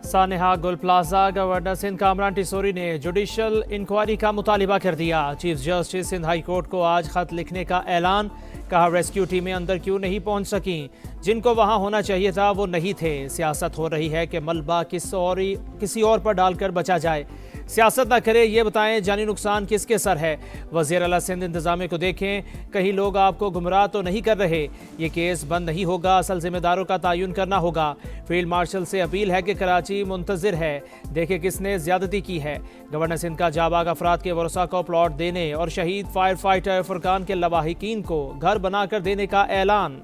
सानेहा Gul Plaza governor Sindh Kamran Tessori ने judicial inquiry का मुतालिबा कर दिया। Chief justice Sindh high court को आज खत लिखने का ऐलान। कहा रेस्क्यू टीमें अंदर क्यों नहीं पहुंच सकी, जिनको वहां होना चाहिए था वो नहीं थे। सियासत हो रही है कि मलबा किसी और पर डालकर बचा जाए। सियासत ना करे ये बताएं जानी नुकसान किसके सर है। वज़ीर आला सिंध इंतजामिया को देखें, कहीं लोग आपको गुमराह तो नहीं कर रहे। ये केस बंद नहीं होगा, असल जिम्मेदारों का तयन करना होगा। फील्ड मार्शल से अपील है कि कराची मुंतजिर है, देखे किसने ज्यादती की है। गवर्नर सिंध का जाबाग अफराद के वरसा को प्लॉट देने और शहीद फायर फाइटर फुरकान के लवाहिकीन को घर बनाकर देने का ऐलान।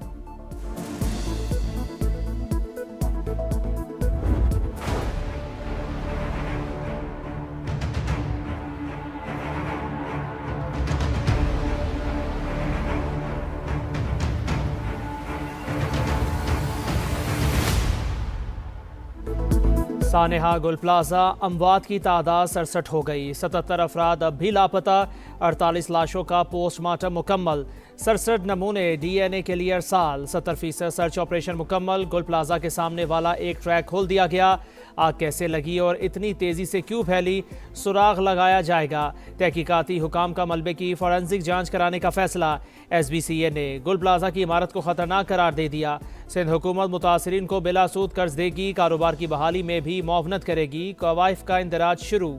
सानेहा गुल प्लाजा अमवात की तादाद 67 हो गई। 77 अफराद अब भी लापता। 48 लाशों का पोस्टमार्टम मुकम्मल। 67 नमूने DNA के लिए अरसाल। 70% सर्च ऑपरेशन मुकम्मल। गुल प्लाजा के सामने वाला एक ट्रैक खोल दिया गया। आग कैसे लगी और इतनी तेज़ी से क्यों फैली, सुराग लगाया जाएगा। तहकीकाती हुकाम का मलबे की फॉरेंसिक जांच कराने का फैसला। SBCA ने गुल प्लाजा की इमारत को खतरनाक करार दे दिया। सिंध हुकूमत मुतासरीन को बिलासूद कर्ज देगी। कारोबार की बहाली में भी मुआवनत करेगी। कवाइफ का इंदराज शुरू।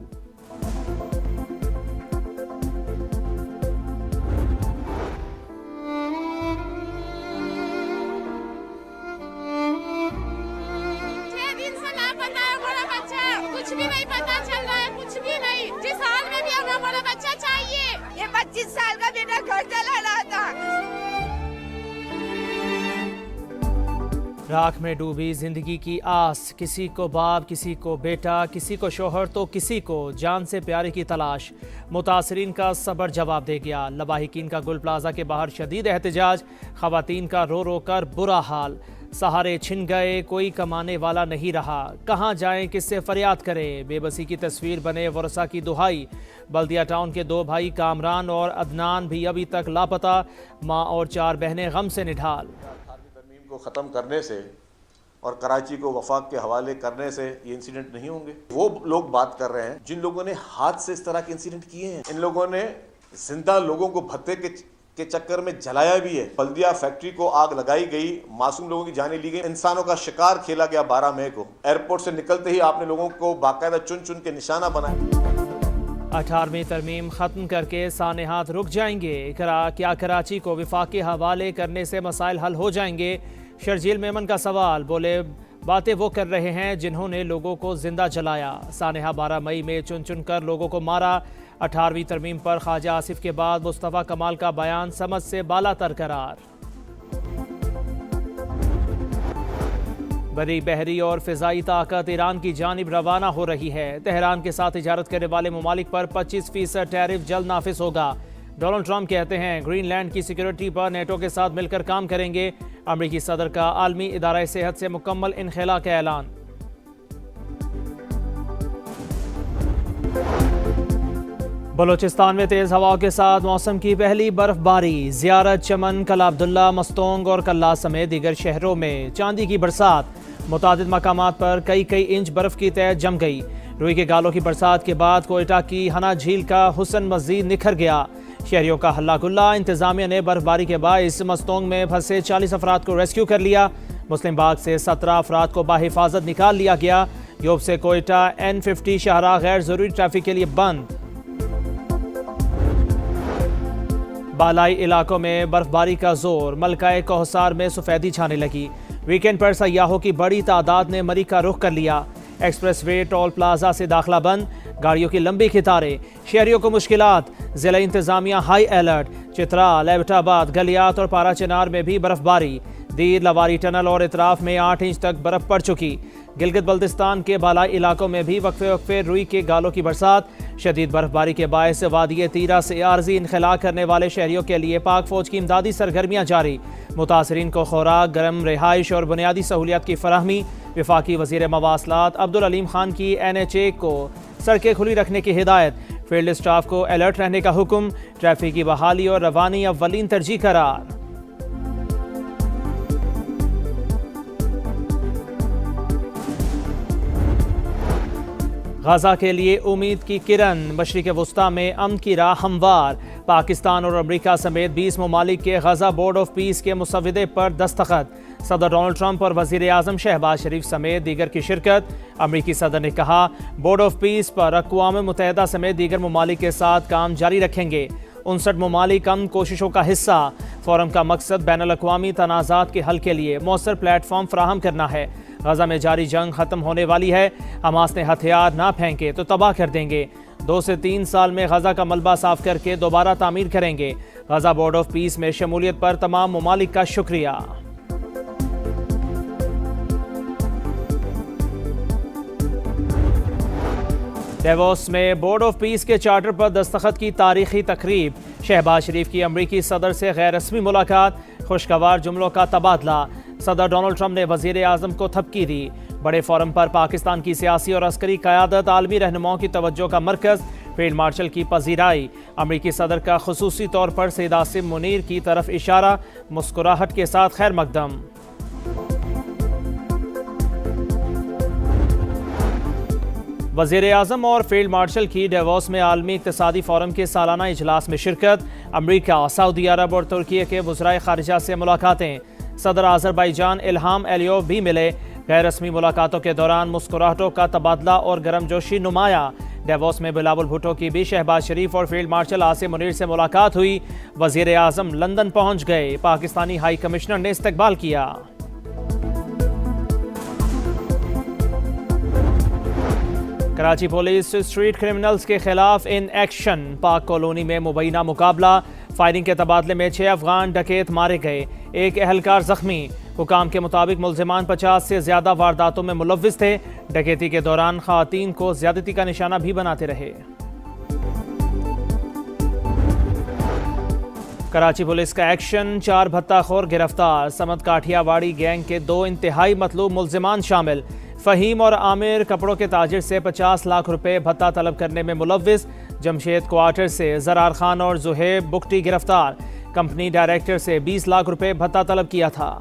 कुछ भी नहीं पता चल रहा है, कुछ भी नहीं। जिस हाल में भी हमें बड़ा बच्चा चाहिए। ये 25 साल का बेटा घर चला रहा था। राख में डूबी जिंदगी की आस, किसी को बाप, किसी को बेटा, किसी को शोहर तो किसी को जान से प्यारे की तलाश। मुतासरीन का सबर जवाब दे गया। लवाहिकीन का गुल प्लाजा के बाहर शदीद एहतजाज। खवातीन का रो रो कर बुरा हाल। सहारे छिन गए, कोई कमाने वाला नहीं रहा। कहाँ जाएं, किससे फरियाद करें। बेबसी की तस्वीर बने वरसा की दुहाई। बल्दिया टाउन के 2 भाई कामरान और अदनान भी अभी तक लापता। माँ और 4 बहनें गम से निढाल। तरमीम को ख़त्म करने से और कराची को वफाक के हवाले करने से ये इंसिडेंट नहीं होंगे। वो लोग बात कर रहे हैं जिन लोगों ने हाथ से इस तरह के इंसिडेंट किए हैं। इन लोगों ने जिंदा लोगों को भत्ते के चक्कर में जलाया भी है। बल्दिया फैक्ट्री को आग लगाई गई, मासूम लोगों की जानें ली गई, इंसानों का शिकार खेला गया। 12 मई को एयरपोर्ट से निकलते ही आपने लोगों को बाकायदा चुन चुन के निशाना बनाया। 18वीं तरमीम ख़त्म करके सानेहात रुक जाएंगे। क्या कराची को विफाक के हवाले करने से मसाइल हल हो जाएंगे। शर्जील मेमन का सवाल, बोले बातें वो कर रहे हैं जिन्होंने लोगों को जिंदा जलाया। सानेहा 12 मई में चुन चुन कर लोगों को मारा। 18वीं तरमीम पर ख्वाजा आसिफ के बाद मुस्तफ़ा कमाल का बयान समझ से बालातर करार। बरी बहरी और फ़िज़ाई ताकत ईरान की जानिब रवाना हो रही है। तेहरान के साथ तिजारत करने वाले ममालिक पर 25% टैरिफ जल्द नाफिज होगा। डोनाल्ड ट्रंप कहते हैं ग्रीनलैंड की सिक्योरिटी पर नेटो के साथ मिलकर काम करेंगे। अमरीकी सदर का आलमी इदारा सेहत से मुकम्मल इनखला का ऐलान। बलोचिस्तान में तेज़ हवाओं के साथ मौसम की पहली बर्फबारी। ज़ियारत, चमन, कला अब्दुल्ला, मस्तोंग और कल्ला समेत दीगर शहरों में चांदी की बरसात। मुतादिद मकामात पर कई इंच बर्फ की तह जम गई। रुई के गालों की बरसात के बाद कोयटा की हना झील का हुस्न मजीद निखर गया। शहरियों का हल्ला गुल्ला। इंतजामिया ने बर्फबारी के बाइस मस्तोंग में फंसे 40 अफराद को रेस्क्यू कर लिया। मुस्लिम बाग से 17 अफराद को बाहिफाजत निकाल लिया गया। योब से कोयटा N50 शाहराह गैर जरूरी ट्रैफिक के लिए बंद। बालाई इलाकों में बर्फबारी का जोर। मलकाए कोहसार में सफेदी छाने लगी। वीकेंड पर सयाहों की बड़ी तादाद ने मरी का रुख कर लिया। एक्सप्रेस वे टोल प्लाजा से दाखिला बंद। गाड़ियों की लंबी कतारें। शहरियों को मुश्किलात। जिला इंतजामिया हाई अलर्ट। चित्राल, एबटाबाद, गलियात और पारा चिनार में भी बर्फबारी। दीर, लवारी टनल और इतराफ में 8 इंच तक बर्फ पड़ चुकी। गिलगित बल्तिस्तान के बालाई इलाकों में भी वक्फे रुई के गालों की बरसात। शदीद बर्फबारी के बायस वादिये तीरा से आर्जी इनखला करने वाले शहरियों के लिए पाक फौज की इमदादी सरगर्मियाँ जारी। मुतासरीन को खुराक, गर्म रिहाइश और बुनियादी सहूलियात की फराहमी। वफाकी वज़ीर मवासलात अब्दुल अलीम खान की NHA को सड़कें खुली रखने की हिदायत। फील्ड स्टाफ को अलर्ट रहने का हुक्म। ट्रैफिक की बहाली और रवानी अव्वलीन तरजीह करार। गाजा के लिए उम्मीद की किरण, मशरिक़ वस्ता में अमन की राह हमवार। पाकिस्तान और अमेरिका समेत 20 ममालिक के गाजा बोर्ड ऑफ पीस के मुसव्वदे पर दस्तखत। सदर डोनाल्ड ट्रंप और वज़ीर आज़म शहबाज शरीफ समेत दीगर की शिरकत। अमरीकी सदर ने कहा बोर्ड ऑफ पीस पर अक़वाम मुत्तहिदा समेत दीगर ममालिक के साथ काम जारी रखेंगे। 59 ममालिक अमन कोशिशों का हिस्सा। फोरम का मकसद बैनुल-अक़वामी तनाज़ात के हल के लिए मौसर प्लेटफॉर्म फराहम करना है। गाजा में जारी जंग खत्म होने वाली है। हमास ने हथियार ना फेंके तो तबाह कर देंगे। 2 से 3 साल में गाजा का मलबा साफ करके दोबारा तामीर करेंगे। गाजा बोर्ड ऑफ पीस में शमूलियत पर तमाम ममालिक का शुक्रिया। डेवोस में बोर्ड ऑफ पीस के चार्टर पर दस्तखत की तारीखी तकरीब। शहबाज शरीफ की अमरीकी सदर से गैर रस्मी मुलाकात। खुशगवार जुमलों का तबादला। सदर डोनाल्ड ट्रंप ने वज़ीर आज़म को थपकी दी। बड़े फोरम पर पाकिस्तान की सियासी और अस्करी क़यादत आलमी रहनुमाओं की तवज्जो का मरकज़। फील्ड मार्शल की पजीराई। अमरीकी सदर का खुसूसी तौर पर सैयद आसिम मुनीर की तरफ इशारा। मुस्कुराहट के साथ खैर मकदम। वज़ीर आज़म और फील्ड मार्शल की डेवोस में आलमी इक़्तिसादी फोरम के सालाना इजलास में शिरकत। अमरीका, सऊदी अरब और तुर्की के वज़राए ख़ारिजा से मुलाकातें। सदर आज़रबाईजान इल्हाम एलियोव भी मिले। गैर रस्मी मुलाकातों के दौरान मुस्कुराहटों का तबादला और गर्मजोशी नुमाया। डेवोस में बिलावल भुट्टो की भी शहबाज शरीफ और फील्ड मार्शल आसिम मुनीर से मुलाकात हुई। वज़ीर आज़म लंदन पहुँच गए। पाकिस्तानी हाई कमिश्नर ने इस्तकबाल किया। कराची पुलिस स्ट्रीट क्रिमिनल्स के खिलाफ इन एक्शन। पाक कॉलोनी में मुबैना मुकाबला। फायरिंग के तबादले में 6 अफगान डकैत मारे गए। 1 एहलकार जख्मी। हुकाम के मुताबिक मुल्जिमान 50 से ज्यादा वारदातों में मुलव्विस थे। डकैती के दौरान ख़वातीन को ज्यादती का निशाना भी बनाते रहे। कराची पुलिस का एक्शन। 4 भत्ताखोर गिरफ्तार। समत काठियावाड़ी गैंग के 2 इंतहाई मतलूब मुल्जिमान शामिल। फ़हीम और आमिर कपड़ों के ताजिर से 50 लाख रुपए भत्ता तलब करने में मुलव्विस। जमशेद क्वार्टर से ज़रार खान और जुहेब बुख्ती गिरफ्तार। कंपनी डायरेक्टर से 20 लाख रुपए भत्ता तलब किया था।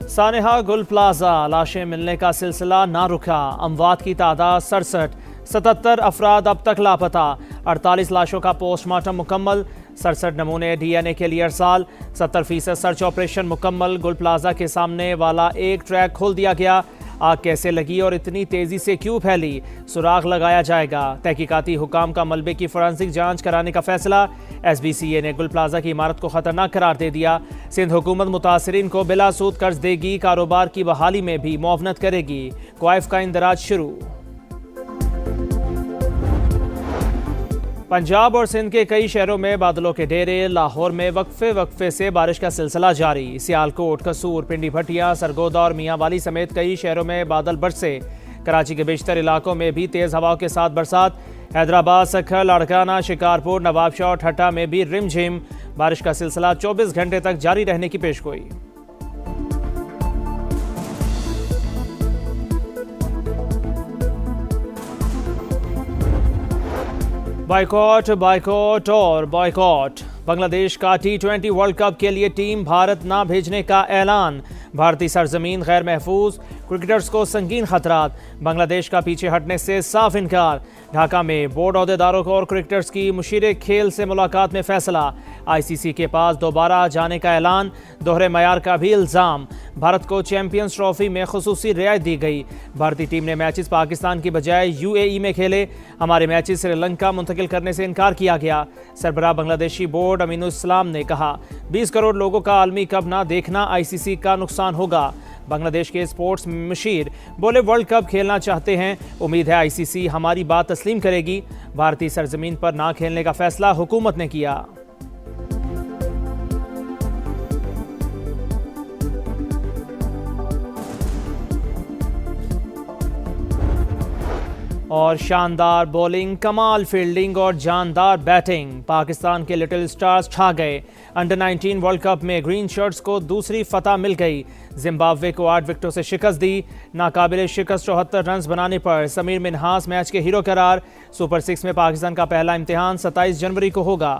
सानेहा गुल प्लाजा लाशें मिलने का सिलसिला ना रुका। अमवात की तादाद 67। 77 अफराद अब तक लापता। 48 लाशों का पोस्टमार्टम मुकम्मल। 67 नमूने DNA के लिए अरसाल। 70% सर्च ऑपरेशन मुकम्मल। गुल प्लाजा के सामने वाला एक ट्रैक खोल दिया गया। आग कैसे लगी और इतनी तेजी से क्यों फैली, सुराग लगाया जाएगा। तहकीकाती हुकाम का मलबे की फोरेंसिक जांच कराने का फैसला। SBCA ने गुल प्लाजा की इमारत को खतरनाक करार दे दिया। सिंध हुकूमत मुतासरीन को बिला सूद कर्ज देगी। कारोबार की बहाली में भी मुआवनत करेगी। क्वाइफ का इंदराज शुरू। पंजाब और सिंध के कई शहरों में बादलों के डेरे। लाहौर में वक्फे से बारिश का सिलसिला जारी। सियालकोट, कसूर, पिंडी भटिया, सरगोदा और मियांवाली समेत कई शहरों में बादल बरसे। कराची के बेशतर इलाकों में भी तेज़ हवाओं के साथ बरसात। हैदराबाद, सखर, लाड़काना, शिकारपुर, नवाबशाह और ठट्टा में भी रिमझिम। बारिश का सिलसिला 24 घंटे तक जारी रहने की पेशगोई। बाइकॉट, बाइकॉट और बाइकॉट। बांग्लादेश का T20 वर्ल्ड कप के लिए टीम भारत ना भेजने का ऐलान। भारतीय सरजमीन गैर महफूज। क्रिकेटर्स को संगीन खतरात। बांग्लादेश का पीछे हटने से साफ इनकार। ढाका में बोर्ड अहदेदारों को और क्रिकेटर्स की मुशीर खेल से मुलाकात में फैसला। ICC के पास दोबारा जाने का ऐलान। दोहरे मयार का भी इल्ज़ाम। भारत को चैंपियंस ट्रॉफी में खुसूसी रियायत दी गई। भारतीय टीम ने मैचेस पाकिस्तान की बजाय UAE में खेले। हमारे मैचेस श्रीलंका मुंतकिल करने से इनकार किया गया। सरबराह बांग्लादेशी बोर्ड अमीनुल इस्लाम ने कहा 20 करोड़ लोगों का आलमी कप ना देखना ICC का नुकसान होगा। बांग्लादेश के स्पोर्ट्स मुशीर बोले वर्ल्ड कप खेलना चाहते हैं। उम्मीद है ICC हमारी बात तस्लीम करेगी। भारतीय सरजमीन पर ना खेलने का फैसला हुकूमत ने किया। और शानदार बॉलिंग, कमाल फील्डिंग और जानदार बैटिंग। पाकिस्तान के लिटिल स्टार्स छा गए। अंडर 19 वर्ल्ड कप में ग्रीन शर्ट्स को दूसरी फतह मिल गई। जिम्बाब्वे को 8 विकेटों से शिकस्त दी। नाकाबिले शिकस्त 74 रन बनाने पर समीर मिन्हास मैच के हीरो करार। सुपर 6 में पाकिस्तान का पहला इम्तिहान 27 जनवरी को होगा।